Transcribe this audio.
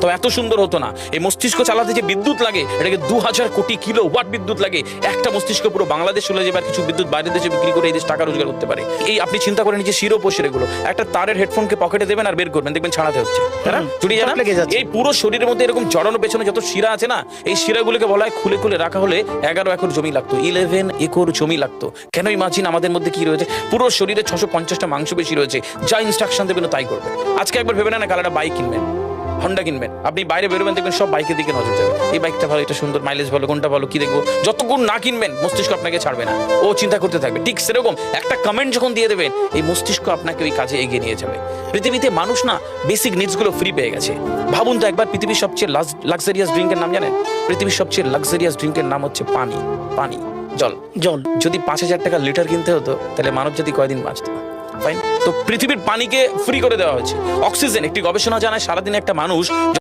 তবে এত সুন্দর হতো না। এই মস্তিষ্ক চালাতে যে বিদ্যুৎ লাগে, এটাকে 2000 কোটি কিলো ওয়াট বিদ্যুৎ লাগে। একটা মস্তিষ্ক পুরো বাংলাদেশ চলে যাবে, আর কিছু বিদ্যুৎ বাইরের দেশে বিক্রি করে এই দেশ টাকা রোজগার করতে পারে। এই আপনি চিন্তা করেন যে শিরোপশিরাগুলো, একটা তারের হেডফোনকে পকেটে দেবেন আর বের করবেন, দেখবেন ছাড়াতে হচ্ছে, জড়িয়ে যান। এই পুরো শরীরের মধ্যে এরকম জড়ানো পেছনে যত শিরা আছে না, এই শিরাগুলোকে বলা হয় খুলে খুলে রাখা হলে 11 একর জমি লাগতো, 11 একর জমি লাগতো। কেন ইমাজিন আমাদের মধ্যে কি রয়েছে, পুরো শরীরে 650টা মাংসপেশি রয়েছে, যা ইনস্ট্রাকশন দেবেন তাই করবে। আজকে একবার ভেবে না কাল একটা বাইক কিনবেন, হন্ডা কিনবেন, আপনি বাইরে বেরোবেন দেখবেন সব বাইকের দিকে নজর যাবে, এই বাইকটা ভালো, এটা সুন্দর, মাইলেজ ভালো, কোনটা ভালো, কি দেখবো। যতক্ষণ না কিনবেন মস্তিষ্ক আপনাকে ছাড়বে না, ও চিন্তা করতে থাকবে। ঠিক সেরকম একটা কমেন্ট যখন দিয়ে দেবেন, এই মস্তিষ্ক আপনাকে ওই কাজে এগিয়ে নিয়ে যাবে। পৃথিবীতে মানুষ না বেসিক নিডসগুলো ফ্রি পেয়ে গেছে। ভাবুন তো একবার, পৃথিবীর সবচেয়ে লাক্সারিয়াস ড্রিঙ্কের নাম জানেন? পৃথিবীর সবচেয়ে লাক্সারিয়াস ড্রিঙ্কের নাম হচ্ছে পানি। পানি, জল। যদি 5000 টাকা লিটার কিনতে হতো, তাহলে মানব জাতি কয়দিন বাঁচতো? ফাইন। তো পৃথিবীর পানিকে ফ্রি করে দেওয়া হয়েছে। অক্সিজেন, একটি গবেষণা জানায় সারাদিনে একটা মানুষ